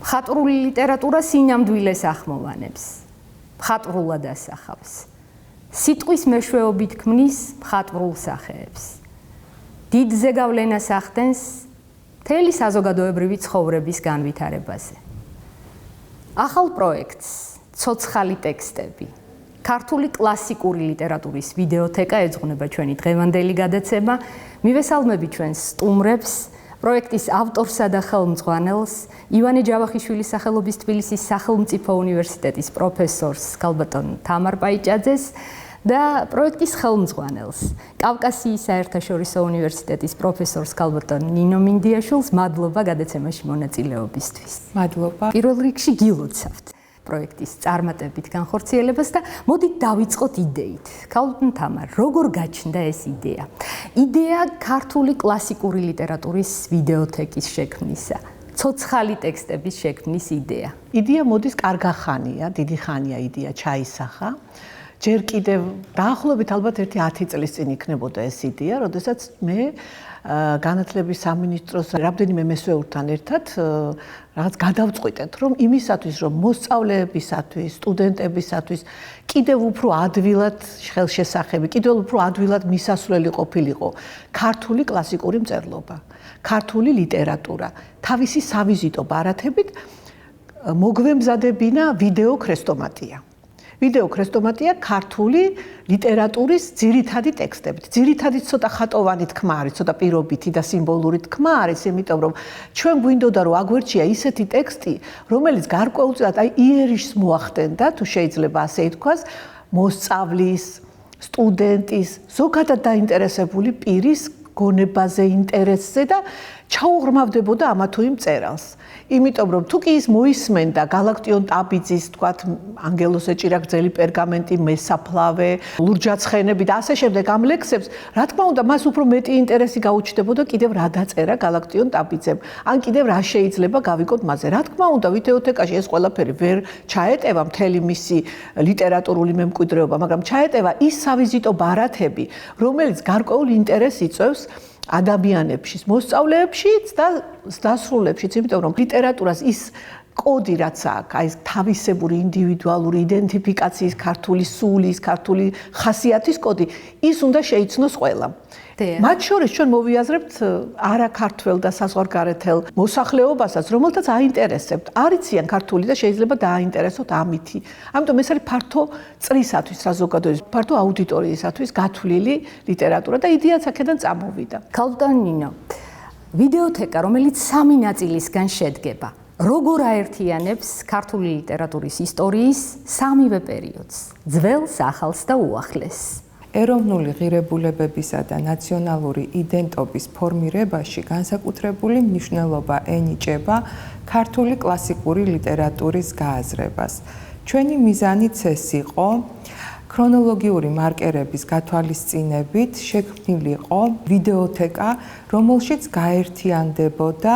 მხატვრული ლიტერატურა სინამდვილეს ახმოვანებს, მხატვრულად ასახავს. სიტყვის მეშვეობით ქმნის მხატვრულ სახეებს. დიდ ზეგავლენას ახდენს მთელი საზოგადოებრივი ცხოვრების განვითარებაზე. ახალ პროექტს ცოცხალი ტექსტები, ქართული კლასიკური ლიტერატურის ვიდეოთეკა ეძღვნება ჩვენი დღევანდელი გადაცემა. მივესალმები ჩვენს სტუმრებს, პროექტის ავტორსა და ხელმძღვანელს, ივანე ჯავახიშვილის სახელობის თბილისის სახელმწიფო უნივერსიტეტის პროფესორს ქალბატონ თამარ პაიჭაძეს და პროექტის ხელმძღვანელს, კავკასიის საერთაშორისო უნივერსიტეტის პროფესორს ქალბატონ ნინო მინდიაშვილს. მადლობა გადაცემაში მონაწილეობისთვის. მადლობა. პირველ რიგში გილოცავთ პროექტის წარმატებით განხორციელებას და მოდით დავიწყოთ იდეით. ქალბატონ თამარ, როგორ გაჩნდა ეს იდეა? იდეა ქართული კლასიკური ლიტერატურის ვიდეოთეკის შექმნისა, ცოცხალი ტექსტების შექმნის იდეა. იდეა მოდის კარგა ხანია, დიდი ხანია იდეა ჩაისახა. ჯერ კიდევ დაახლოებით ალბათ 10 წლის წინ იქნებოდა ეს იდეა, როდესაც მე განათლების სამინისტროს რამდენიმე მესვეურთან ერთად რაღაც გადავწყვიტეთ, რომ იმისათვის, რომ მოსწავლეებისათვის, სტუდენტებისათვის კიდევ უფრო ადვილად ხელშესახები, კიდევ უფრო ადვილად მისასვლელი ყოფილიყო ქართული კლასიკური მწერლობა, ქართული ლიტერატურა, თავისი სავიზიტო ბარათებით მოგვემზადებინა ვიდეო ქრესტომატია. ვიდეო ქრესტომატია ქართული ლიტერატურის ძირითადი ტექსტებით. ძირითადი ცოტა ხატოვანი თქმა არის, ცოტა პირობითი და სიმბოლური თქმა არის, იმიტომ რომ ჩვენ გვინდოდა რომ აგვერჩია ისეთი ტექსტი, რომელიც გარკვეულწილად იერიშს მოახდენდა, თუ შეიძლება ასე ითქვას, მოსწავლის, სტუდენტის, ზოგადად დაინტერესებული პირის გონებაზე, ინტერესზე და ჩაუღრმავდებოდა ამა თუ იმ მწერალს. იმიტომ რომ თუ კი ის მოისმენდა გალაქტიონ ტაბიძის, თქვათ, ანგელოს ეჭირა გრძელი პერგამენტი, მესაფლავე, ლურჯაცხენები და ასე შემდეგ ამ ლექსებს, რა თქმა უნდა, მას უფრო მეტი ინტერესი გაუჩნდებოდა კიდევ რა დაწერა გალაქტიონ ტაბიძემ. ან კიდევ რა შეიძლება გავიგოთ მასზე. რა თქმა უნდა, ვიდეოთეკაში ეს ყველაფერი ვერ ჩაეტევა მთელი მისი ლიტერატურული მემკვიდრეობა, მაგრამ ჩაეტევა ის სავიზიტო ბარათები, რომელიც გარკვეულ ინტერესს იწვევს ადამიანებში, მოსწავლეებშიც და დასრულებშიც, იმიტომ რომ ლიტერატურას ის კოდი რაც აქვს, აი ეს თავისებური ინდივიდუალური იდენტიფიკაციის, ქართული სულის, ქართული ხასიათის კოდი, ის უნდა შეიცნოს ყველამ. მათ შორის ჩვენ მოვიაზრებთ არაქართველ და საზღვარგარეთელ მოსახლეობასაც, რომელთაც აინტერესებთ, არიციან ქართული და შეიძლება დააინტერესოთ ამითი. ამიტომ ეს არის ფართო წრისათვის, საზოგადოების ფართო აუდიტორიისათვის გათვლილი ლიტერატურა და იდეაც აქედან წამოვიდა. ქალბატონ ნინო, ვიდეოთეკა, რომელიც 3 ნაწილისგან შედგება, როგორ აერთიანებს ქართული ლიტერატურის ისტორიის 3-ვე პერიოდს, ძველს, ახალს და უახლეს? ეროვნული ღირებულებებისა და ნაციონალური იდენტობის ფორმირებაში განსაკუთრებული მნიშვნელობა ენიჭება ქართული კლასიკური ლიტერატურის გააზრებას. ჩვენი მიზანიც ეს იყო, ქრონოლოგიური მარკერების გათვალისწინებით შექმნილიყო ვიდეოთეკა, რომელშიც გაერთიანდებოდა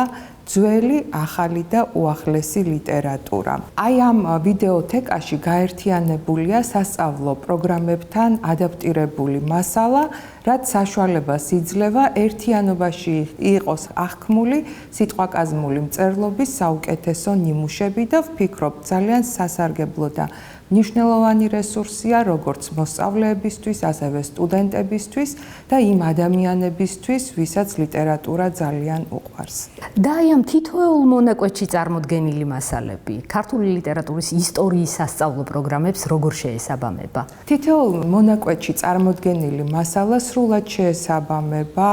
ძველი, ახალი და უახლესი ლიტერატურა. აი ამ ვიდეოთეკაში გაერთიანებულია სასწავლო პროგრამებთან ადაპტირებული მასალა, რაც საშუალებას იძლევა ერთიანობაში იყოს აღქმული სიტყვაკაზმული მწერლობის საუკეთესო ნიმუშები და ვფიქრობ, ძალიან სასარგებლო და მნიშვნელოვანი რესურსია როგორც მოსწავლეებისთვის, ასევე სტუდენტებისთვის და იმ ადამიანებისთვის, ვისაც ლიტერატურა ძალიან უყვარს. და აი ამ თითოეულ მონაკვეთში წარმოდგენილი მასალები ქართული ლიტერატურის ისტორიის სასწავლო პროგრამებს როგორ შეესაბამება? თითოეულ მონაკვეთში წარმოდგენილი მასალა სრულად შეესაბამება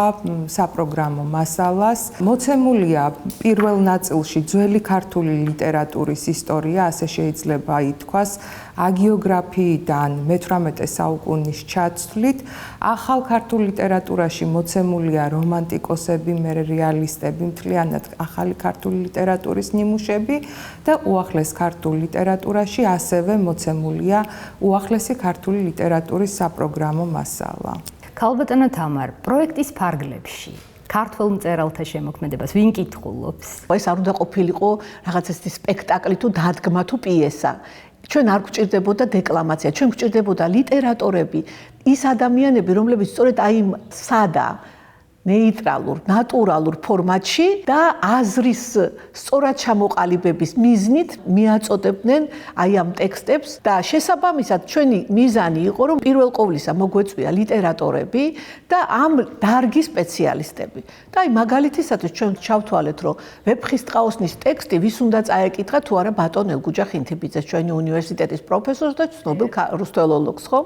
საპროგრამო მასალას. მოცემულია პირველ ნაწილში ძველი ქართული ლიტერატურის ისტორია, ასე შეიძლება ითქვას, აგიოგრაფიიდან მე-18 საუკუნის ჩათვლით, ახალ ქართულ ლიტერატურაში მოცემულია რომანტიკოსები, რეალისტები, მთლიანად ახალი ქართული ლიტერატურის ნიმუშები და უახლეს ქართულ ლიტერატურაში ასევე მოცემულია უახლესი ქართული ლიტერატურის საპროგრამო მასალა. ქალბატონო თამარ, პროექტის ფარგლებში ქართველ მწერალთა შემოქმედებას ვინ კითხულობს? ეს არ უნდა ყოფილიყო რაღაც ესეთი სპექტაკლი თუ დადგმა თუ პიესა. ჩვენ არ გვჭირდებოდა დეკლამაცია, ჩვენ გვჭირდებოდა ლიტერატორები, ის ადამიანები, რომლებიც სწორედ აი სადა ნეიტრალურ, ნატურალურ ფორმატში და აზრის სწორად ჩამოყალიბების მიზნით მიაწოდებდნენ აი ამ ტექსტებს და შესაბამისად ჩვენი მიზანი იყო რომ პირველ ყოვლისა მოგვეწვია ლიტერატორები და ამ დარგის სპეციალისტები. და აი მაგალითისათვის ჩვენ ჩავთვალეთ რომ ვეფხისტყაოსნის ტექსტი ვის უნდა წაეკითხა თუ არა ბატონ ელგუჯა ხინთიბიძეს ჩვენი უნივერსიტეტის პროფესორს და ცნობილ რუსთველოლოგს ხომ?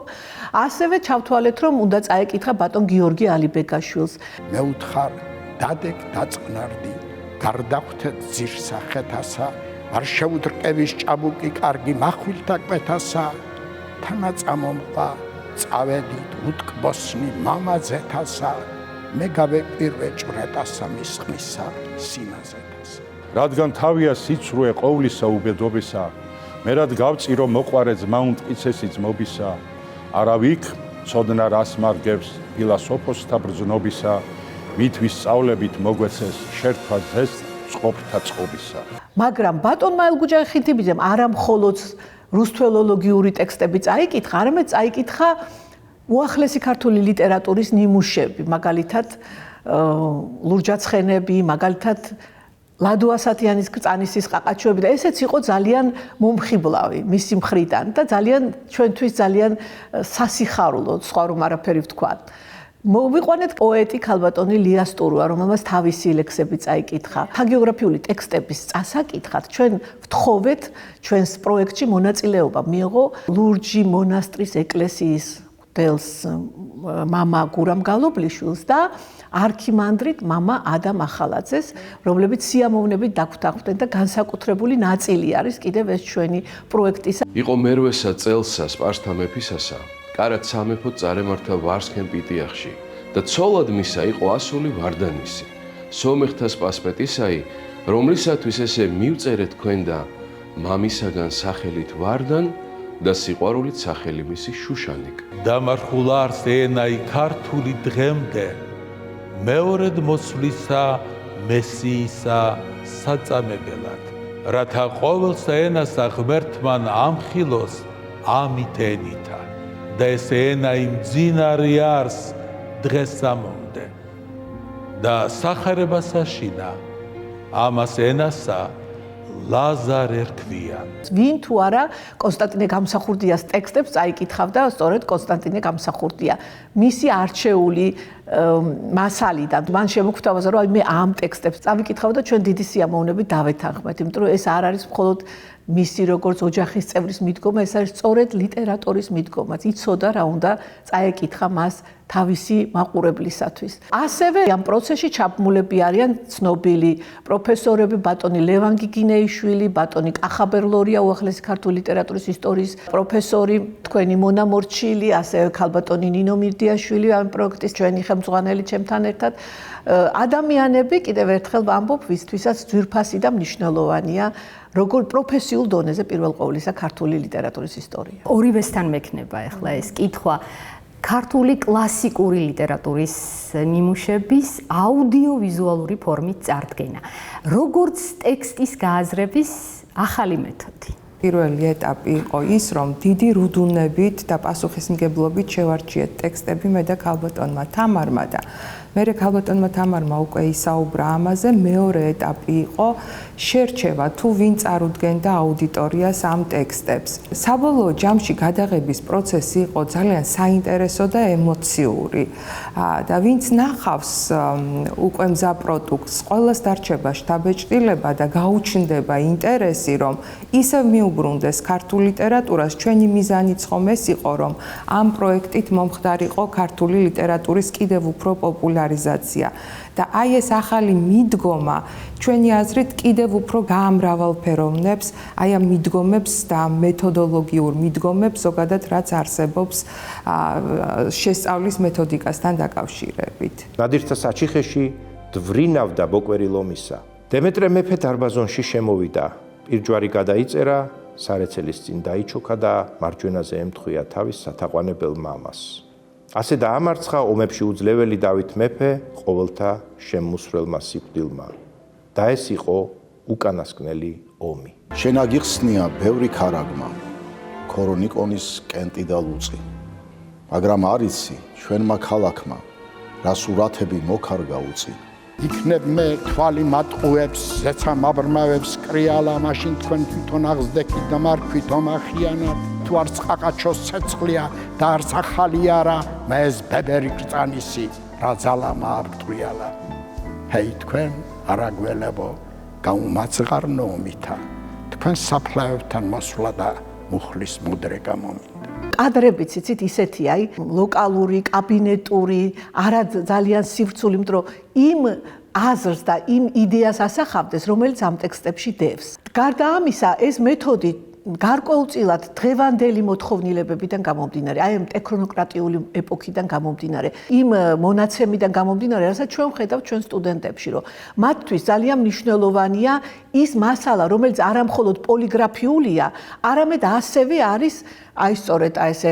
ასევე ჩავთვალეთ რომ უნდა წაეკითხა ბატონ გიორგი ალიბეგაშვილს. მე ვთხარ დადეკ დაწყნარდი გარდახვთეთ ძირსახეთასა არ შეუდრყევის ჭაბუკი კარგი מחვილთა კვეთასა თანაწამომყვა წავედით უტკბოსნი მამაძეთასა მე გავეპირვე ჭვრეტასა მისხმისა სიმაზეთასა რადგან თავია სიცრუე ყოვლისა უბედობისა მე რად გავწირო მოყვარე ძმა უნტკიცესი ძმობისა არავიქ ცოდნა რას მარგებს ფილოსოფოსთა ბრძნობისა მით ვისწავლებით მოგვეცეს შერთვა ზეს წყობთა წყობისა მაგრამ ბატონმა ელგუჯა ხინთიბიძემ არა მხოლოდ რუსთველოლოგიური ტექსტები წაიკითხა, არამედ წაიკითხა უახლესი ქართული ლიტერატურის ნიმუშები, მაგალითად ლურჯაცხენები, მაგალითად ლადო ასათიანის კრწანისის ყაყაჩოები და ესეც იყო ძალიან მომხიბლავი მისი მხრიდან და ძალიან ჩვენთვის ძალიან სასიხარულო, სხვა რომ არაფერი ვთქვა. მოვიყვანეთ პოეტი ქალბატონი ლია სტურვა, რომელმაც თავისი ლექსები წაიკითხა. ჰაგიოგრაფიული ტექსტების წასაკითხად ჩვენ ვთხოვეთ ჩვენს პროექტში მონაწილეობა მიიღო ლურჯი მონასტრის ეკლესიის მღვდელს მამა გურამ გალობლიშვილს და არქიმანდრიტ მამა ადამ ახალაძეს, რომლებიც სიამოვნებით დაგვთანხმდნენ და განსაკუთრებული ნაწილი არის კიდევ ეს ჩვენი პროექტისა. იყო მერვესა წელსა სპარსთა მეფისასა კარად სამეფოდ წარემართა ვარსქენ პიტიახში და ცოლად მისა იყო ასული ვარდანისი სომეხთა სპასპეტისაი რომლისათვის ესე მივწერე თქვენ და მამისაგან სახელით ვარდან და სიყვარულით სახელი მისი შუშანიკ დამარხულა არს ენაი ქართული დღემდე მეორედ მოსვლისა მესიისა საწამებელად რათა ყოველსა ენასა ღმერთმან ამხილოს ამით ენითა და ეს ენა იმ ძინარი არს დღესამომდე და სახარებასა შინა ამას ენასა ლაზარე რქვიან. ვინ თუ არა კონსტანტინე გამსახურდიას ტექსტებს წაიკითხავდა სწორედ კონსტანტინე გამსახურდია. მისი არჩეული მასალიდან მან შემოგვთავაზა რომ აი მე ამ ტექსტებს წავიკითხავ და ჩვენ დიდი სიამოვნებით დავეთანხმეთ, იმიტომ რომ ეს არ არის მხოლოდ მისი როგორც ოჯახის წევრის მიდგომა, ეს არის სწორედ ლიტერატორის მიდგომაც. იცოდა რა უნდა წაეკითხა მას თავისი მაყურებლისათვის. ასევე ამ პროცესში ჩაბმულები არიან ცნობილი პროფესორები, ბატონი ლევან გიგინეიშვილი, ბატონი კახაბერლორია, უახლესი ქართული ლიტერატურის ისტორიის პროფესორი, თქვენი მონა მორჩილი, ასევე ქალბატონი ნინო მირდიაშვილი, ამ პროექტის ჩვენი ხელმძღვანელი ჩემთან ერთად. ადამიანები, კიდევ ერთხელ ვამბობ, ვისთვისაც ძვირფასი და მნიშვნელოვანია, როგორ პროფესიულ დონეზე პირველ ყოვლისა ქართული ლიტერატურის ისტორია. ორივესთან მექნება ახლა ეს კითხვა. ქართული კლასიკური ლიტერატურის ნიმუშების აუდიოვიზუალური ფორმით წარდგენა. როგორც ტექსტის გააზრების ახალი მეთოდი. პირველი ეტაპი იყო ის, რომ დიდი რუდუნებით და პასუხისმგებლობით შევარჩიეთ ტექსტები მე და ქალბატონმა თამარმა და მერე ქალბატონმა თამარმა უკვე ისაუბრა ამაზე. მეორე ეტაპი იყო შერჩევა თუ ვინ წარუდგენდა აუდიტორიას ამ ტექსტებს. საბოლოო ჯამში გადაღების პროცესი იყო ძალიან საინტერესო და ემოციური. და ვინც ნახავს უკვე მზა პროდუქტს, ყველას დარჩება შთაბეჭდილება და გაუჩნდება ინტერესი, რომ ისევ მიუბრუნდეს ქართულ ლიტერატურას. ჩვენი მიზანიც ხომ ეს იყო, რომ ამ პროექტით მომხდარიყო ქართული ლიტერატურის კიდევ უფრო პოპულარიზაცია. და აი ეს ახალი მიდგომა ჩვენი აზრით კიდევ უფრო გაამრავალფეროვნებს აი ამ მიდგომებს და მეთოდოლოგიურ მიდგომებს ზოგადად რაც არსებობს შესწავლის მეთოდიკასთან დაკავშირებით. ნადირთა საჩიხეში დვრინავდა ბოკვერი ლომისა. დემეტრე მეფე დარბაზონში შემოვიდა. პირჯვარი გადაიწერა, სარეცელის წინ დაიჩოქა და მარჯვენაზე ემთხვია თავის სათაყვანებელ მამას. ასე დაამარცხა ომებში უძლეველი დავით მეფე ყოველთა შემოსვლელმა სიკვდილმა. და ეს იყო უკანასკნელი ომი. შენ აგიხსნია ბევრი ქარაგმა, ქორონიკონის კენტი და ლუწი. მაგრამ არ იცი ჩვენმა ქალაქმა რა სურათები მოქარგა უწინ. იქნებ მე თვალი მატყუებს, ზეცა მაბრმავებს კრიალა, მაშინ თქვენ თვითონ აღზდექით და მარქვით ომახიანად. თუ არც ყაყაჩოს ცეცხლია და არც ახალი არა, მე ეს ბებერი გრძანისი, რა ძალა მააბტყვიალა. ჰეი თქვენ არა გველებო, გაუმაძღარნო ომითა, თქვენ საფლავებთან მოსვლა და მუხლის მუდრე გამომინდა. კადრები ციცით ისეთი, აი, ლოკალური, კაბინეტური, არა ძალიან სივრცული, იმიტომ რომ იმ აზრს და იმ იდეას ასახავდეს, რომელიც ამ ტექსტებში დევს. გარდა ამისა, ეს მეთოდი გარკვეულწილად დღევანდელი მოთხოვნილებებიდან გამომდინარე, აი ამ ტექნოკრატიული ეპოქიდან გამომდინარე, იმ მონაცემიდან გამომდინარე, რასაც ჩვენ ვხედავთ ჩვენ სტუდენტებში, რომ მათთვის ძალიან მნიშვნელოვანია ის მასალა, რომელიც არა მხოლოდ პოლიგრაფიულია, არამედ ასევე არის აი სწორედ ესე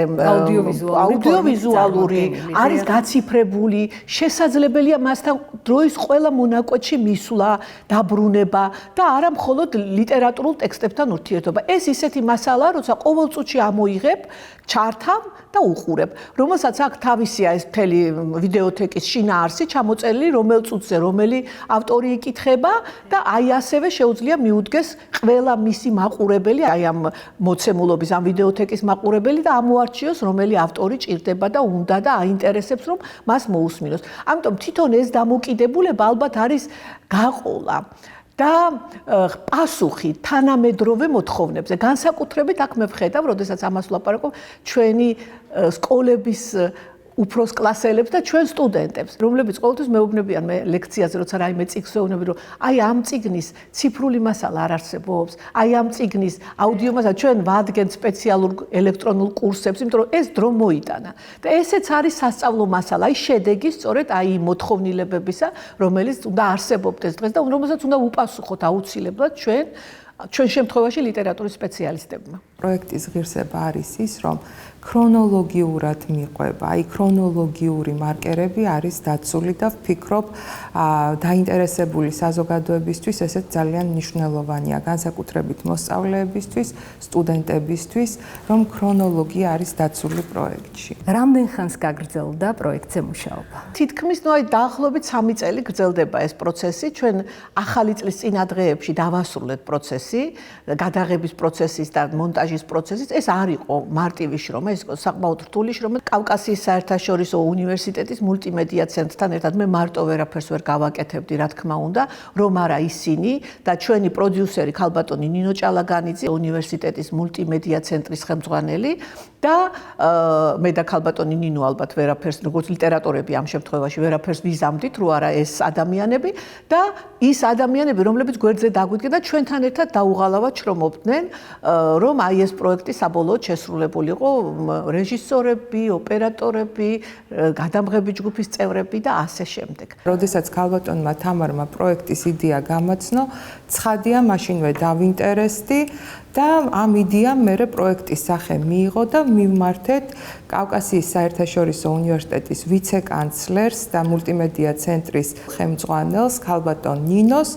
აუდიოვიზუალური, არის გაციფრებული, შესაძლებელია მასთან დროის ყველა მონაკვეთში მისვლა, დაბრუნება და არა მხოლოდ ლიტერატურულ ტექსტებთან ურთიერთობა. ეს ისეთი მასალაა, როცა ყოველ წუთში ამოიღებ, ჩართავ და უყურებ, რომელსაც აქ თავისია ეს მთელი ვიდეოთეკის შინაარსი ჩამოწერილი, რომელ წუთზე რომელი ავტორი იკითხება და აი ასევე შეუძლია მიუდგეს ყველა მისი მაყურებელი, აი ამ მოცემულობის ამ ვიდეოთეკის მაყურებელი და ამოარჩიოს რომელი ავტორი ჭირდება და უნდა და აინტერესებს რომ მას მოусმინოს. ამიტომ თვითონ ეს დამოკიდებულება ალბათ არის გაყოლა და პასუხი თანამედროვე მოთხოვნებზე. განსაკუთრებით აქ მე ვხედავ, როდესაც ამას ვლაპარაკობ, ჩვენი სკოლების უფროს კლასელებს და ჩვენ სტუდენტებს, რომლებიც ყოველთვის მეუბნებიან მე ლექციაზე, როცა რაიმე წიგნს ვეუბნები, რომ აი ამ წიგნის ციფრული მასალა არ არსებობს, აი ამ წიგნის აუდიო მასალა ჩვენ ვადგენთ სპეციალურ ელექტრონულ კურსებს, იმიტომ რომ ეს დრო მოიტანა. და ესეც არის სასწავლო მასალა, აი შედეგი სწორედ აი მოთხოვნილებებისა, რომელიც უნდა არსებობდეს დღეს და რომელსაც უნდა უპასუხოთ აუცილებლად ჩვენ შემთხვევაში ლიტერატურის სპეციალისტებმა. პროექტის ღირსება არის ის, რომ ქრონოლოგიურად მიყვება, აი ქრონოლოგიური მარკერები არის დაცული და ვფიქრობ, დაინტერესებული საზოგადოებისთვის ესეც ძალიან მნიშვნელოვანია, განსაკუთრებით მოსწავლეებისთვის, სტუდენტებისთვის, რომ ქრონოლოგია არის დაცული პროექტში. რამდენ ხანს გაგრძელდა პროექტზე მუშაობა? თითქმის ნუ აი დაახლოებით 3 წელი გრძელდება ეს პროცესი. ჩვენ ახალი წლის წინა დღეებში დავასრულეთ პროცესი, გადაღების პროცესის და მონტაჟის პროცესის. ეს არ იყო მარტივი შრომა, ეს იყო საკმაოდ რთული შრომა. კავკასიის საერთაშორისო უნივერსიტეტის მულტიმედია ცენტრთან ერთად მე მარტო ვერაფერს ვერ გავაკეთებდი, რა თქმა უნდა, რომ არა ისინი და ჩვენი პროდიუსერი ქალბატონი ნინო ჭალაგანიძე, უნივერსიტეტის მულტიმედია ცენტრის ხელმძღვანელი და მე და ქალბატონი ნინო ალბათ ვერაფერს, როგორც ლიტერატორები ამ შემთხვევაში ვერაფერს ვიზამდით, რო არა ეს ადამიანები და ის ადამიანები, რომლებიც გვერდზე დაგვიდგა და ჩვენთან ერთად დაუღალავად შრომობდნენ, რომ აი ეს პროექტი საბოლოოდ შესრულებულიყო, რეჟისორები, ოპერატორები, გადამღები ჯგუფის წევრები და ასე შემდეგ. როდესაც ქალბატონმა თამარმა პროექტის იდეა გამაცნო, ცხადია მაშინვე დავინტერესდი და ამ იდეამ მერე პროექტის სახე მიიღო და მივმართეთ კავკასიის საერთაშორისო უნივერსიტეტის ვიცე-კანცლერს და მულტიმედია ცენტრის ხელმძღვანელს ქალბატონ ნინოს.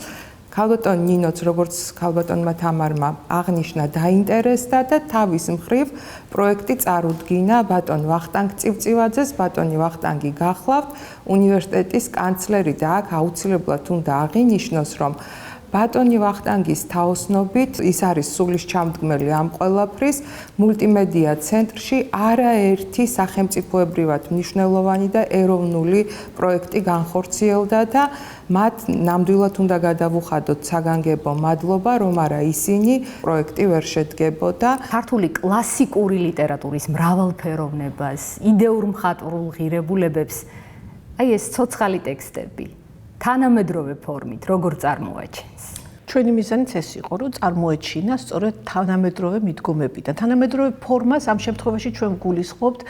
ქალბატონ ნინოც, როგორც ქალბატონმა თამარმა აღნიშნა, დაინტერესდა და თავის მხრივ პროექტი წარუდგინა ბატონ ვახტანგ წივწივაძეს. ბატონი ვახტანგი გახლავთ უნივერსიტეტის კანცლერი და აქ აუცილებლად უნდა აღინიშნოს, რომ ბატონი ვახტანგის თაოსნობით ის არის სულის ჩამდგმელი ამ ყველაფრის მულტიმედია ცენტრში არაერთი სახელმწიფოებრივად მნიშვნელოვანი და ეროვნული პროექტი განხორციელდა და მათ ნამდვილად უნდა გადავუხადოთ საგანგებო მადლობა, რომ არა ისინი პროექტი ვერ შედგებოდა. ქართული კლასიკური ლიტერატურის მრავალფეროვნებას, იდეურ მხატვრულ ღირებულებებს, აი ეს ცოცხალი ტექსტები თანამედროვე ფორმით როგორ წარმოაჩენს? ჩვენი მიზანიც ეს იყო, რომ წარმოეჩინა სწორედ თანამედროვე მიდგომები და თანამედროვე ფორმას ამ შემთხვევაში ჩვენ გულისხმობთ,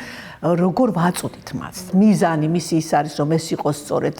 როგორ ვაწოდით მას. მიზანი მისი ის არის, რომ ეს იყოს სწორედ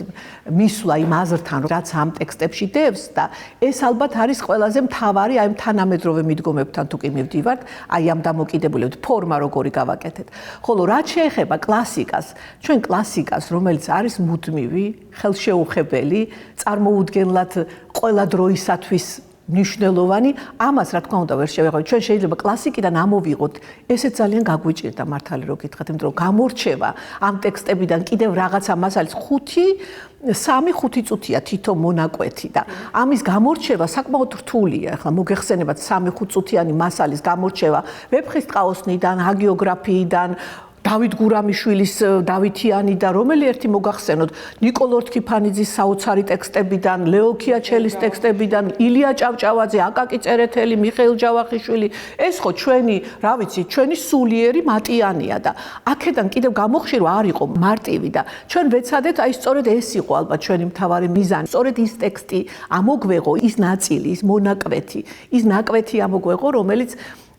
მისვლა იმ აზრთან, რაც ამ ტექსტებში დევს და ეს ალბათ არის ყველაზე მთავარი აი თანამედროვე მიდგომებთან თუ კი მივდივართ, აი ამ დამოკიდებულებით ფორმა როგორი გავაკეთეთ. ხოლო რაც შეეხება კლასიკას, ჩვენ კლასიკას, რომელიც არის მუდმივი, ხელშეუხებელი, წარმოუდგენლად ყველა დროისათვის მნიშვნელოვანი, ამას რა თქმა უნდა ვერ შევეღოთ. ჩვენ შეიძლება კლასიკიდან ამოვიღოთ, ესეც ძალიან გაგვიჭირდა მართალი რო გითხრათ, იმიტომ რომ გამორჩევა ამ ტექსტებიდან კიდევ რაღაცა მასალის 3-5 წუთია თითო მონაკვეთი და ამის გამორჩევა საკმაოდ რთულია. ახლა მოგეხსენებათ 3-5 წუთიანი მასალის გამორჩევა ვეფხისტყაოსნიდან, ჰაგიოგრაფიიდან, დავით გურამიშვილის დავითიანი და რომელი ერთი მოგახსენოთ ნიკოლ ორთქიფანიძის საოცარი ტექსტებიდან, ლეო ქიაჩელის ტექსტებიდან, ილია ჭავჭავაძე, აკაკი წერეთელი, მიხეილ ჯავახიშვილი, ეს ხო ჩვენი, რა ვიცი, ჩვენი სულიერი მატიანია და აქედან კიდევ გამოხშირვა არ იყო მარტივი და ჩვენ ვეცადეთ, აი სწორედ ეს იყო ალბათ ჩვენი მთავარი მიზანი. სწორედ ის ტექსტი ამოგვეღო, ის ნაწილი, ის მონაკვეთი, ის ნაკვეთი ამოგვეღო, რომელიც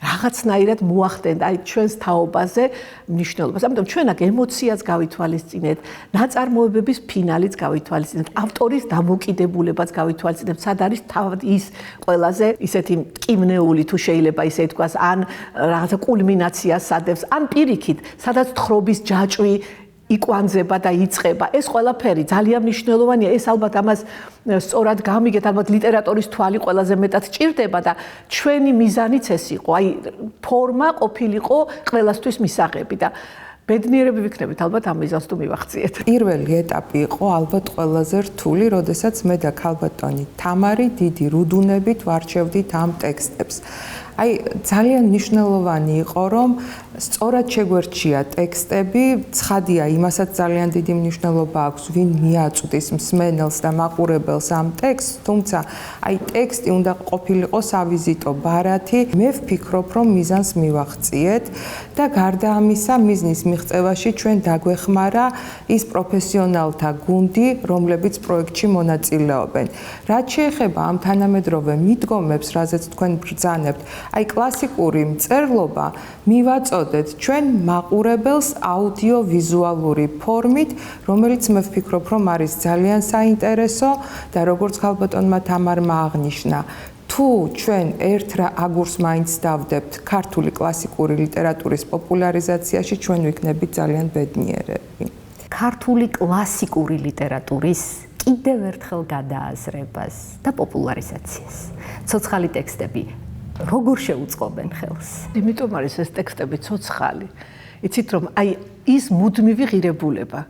რაღაცნაირად მოახდენდა აი ჩვენს თაობაზე მნიშვნელობას. ამიტომ ჩვენ აქ ემოციას გავითვალისწინეთ, ნაწარმოებების ფინალიც გავითვალისწინეთ, ავტორის დამოკიდებულებაც გავითვალისწინეთ, სად არის თავად ის ყველაზე ისეთი მტკივნეული თუ შეიძლება ისე ითქვას, ან რაღაცა კულმინაციას სადევს, ან პირიქით, სადაც თხრობის ჯაჭვი იკვანძება და იწყება. ეს ყველაფერი ძალიან მნიშვნელოვანია. ეს ალბათ ამას სწორად გამიგეთ, ალბათ ლიტერატურის თვალი ყველაზე მეტად ჭირდება და ჩვენი მიზანიც ეს იყო. აი ფორმა ყოფილიყო ყველასთვის მისაღები და ბედნიერები ვიქნებით ალბათ ამ მიზანს თუ მივახციეთ. პირველი ეტაპი იყო ალბათ ყველაზე რთული, როდესაც მე და ქალბატონი თამარი დიდი რუდუნებით ვარჩევდით ამ ტექსტებს. აი ძალიან მნიშვნელოვანი იყო, რომ სწორად შეგვერჩია ტექსტები, ცხადია, იმასაც ძალიან დიდი მნიშვნელობა აქვს, ვინ მიაწვდის მსმენელს და მაყურებელს ამ ტექსტს, თუმცა აი ტექსტი უნდა ყოფილიყო სავიზიტო ბარათი. მე ვფიქრობ, რომ მიზანს მივახციეთ და გარდა ამისა, მიზნის მიღწევაში ჩვენ დაგვეხმარა ის პროფესიონალთა გუნდი, რომლებიც პროექტში მონაწილეობენ. რაც შეეხება ამ თანამედროვე მიდგომებს, რაზეც თქვენ ბრძანებთ, აი კლასიკური მწერლობა მივაწოდეთ ჩვენ მაყურებელს აუდიო-ვიზუალური ფორმით, რომელიც მე ვფიქრობ, რომ არის ძალიან საინტერესო და როგორც ქალბატონმა თამარმა აღნიშნა, თუ ჩვენ ერთ აგურს მაინც დავდებთ ქართული კლასიკური ლიტერატურის პოპულარიზაციაში, ჩვენ ვიქნებით ძალიან ბედნიერები. ქართული კლასიკური ლიტერატურის კიდევ ერთხელ გადააზრებას და პოპულარიზაციას. ცოცხალი ტექსტები როგორ შეუწყობენ ხელს? იმიტომ არის ეს ტექსტები ცოცხალი. იცით რომ აი ის მუდმივი ღირებულება,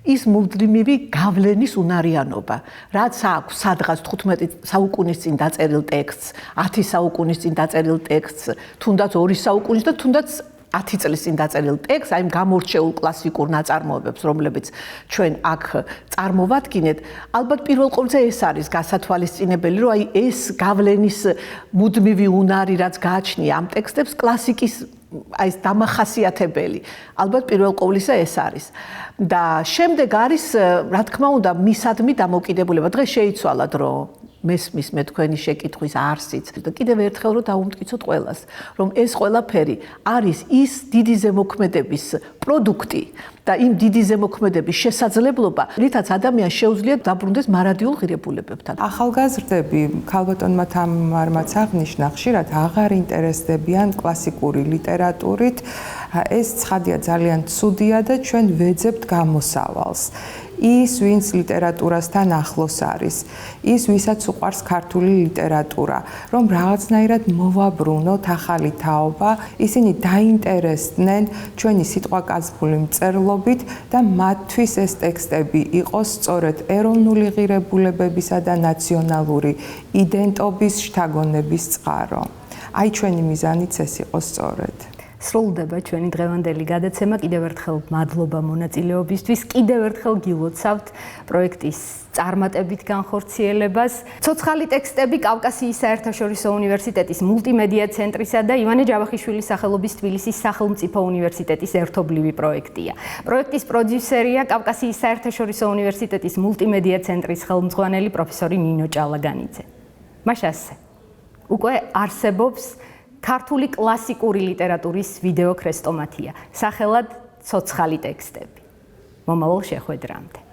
ის მუდმივი გავლენის უნარიანობა, რაც აქვს სადღაც 15 საუკუნის წინ დაწერილ ტექსტს, 10 საუკუნის წინ დაწერილ ტექსტს, თუნდაც 2 საუკუნის და თუნდაც 10 წლის წინ დაწერილ ტექსტს, აი გამორჩეულ კლასიკურ ნაწარმოებებს, რომლებიც ჩვენ აქ წარმოვადგინეთ, ალბათ პირველ ყოვლზე ეს არის გასათვალისწინებელი, რომ აი ეს გავლენის მუდმივი უნარი, რაც გააჩნია ამ ტექსტებს, კლასიკის აი ეს დამახასიათებელი, ალბათ პირველ ყოვლისა ეს არის. და შემდეგ არის, რა თქმა უნდა, მისადმი დამოკიდებულება. დღეს შეიცვალა დრო. მესმის მე თქვენი შეკითხვის არსიც და კიდევ ერთხელ რომ დაუმტკიცოთ ყველას, რომ ეს ყველაფერი არის ის დიდი ზემოქმედების პროდუქტი და იმ დიდი ზემოქმედების შესაძლებლობა, რითაც ადამიანს შეუძლია დაბრუნდეს მარადიულ ღირებულებებთან. ახალგაზრდები, ქალბატონმა თამარმაც აღნიშნა, ხშირად აღარ ინტერესდებიან კლასიკური ლიტერატურით. ეს ცხადია ძალიან ცუდია და ჩვენ ვეძებთ გამოსავალს. ის, ვინც ლიტერატურასთან ახლოს არის, ის, ვისაც უყვარს ქართული ლიტერატურა, რომ რაღაცნაირად მოვაბრუნოთ ახალი თაობა, ისინი დაინტერესდნენ ჩვენი სიტყვაკაცებული მწერლობით და მათთვის ეს ტექსტები იყოს სწორედ ეროვნული ღირებულებებისა და ნაციონალური იდენტობის შთაგონების წყარო. აი ჩვენი მიზანიც ეს იყო სწორედ. სრულდება ჩვენი დღევანდელი გადაცემა. კიდევ ერთხელ მადლობა მონაწილეობისთვის. კიდევ ერთხელ გილოცავთ პროექტის წარმატებით განხორციელებას. ცოცხალი ტექსტები კავკასიის საერთაშორისო უნივერსიტეტის მულტიმედია ცენტრისა და ივანე ჯავახიშვილის სახელობის თბილისის სახელმწიფო უნივერსიტეტის ერთობლივი პროექტია. პროექტის პროდიუსერია კავკასიის საერთაშორისო უნივერსიტეტის მულტიმედია ცენტრის ხელმძღვანელი პროფესორი ნინო ჭალაგანიძე. მაშასე უკვე არსებობს ქართული კლასიკური ლიტერატურის ვიდეო ქრესტომათია, სახელად ცოცხალი ტექსტები. მომავალ შეხვედრამდე.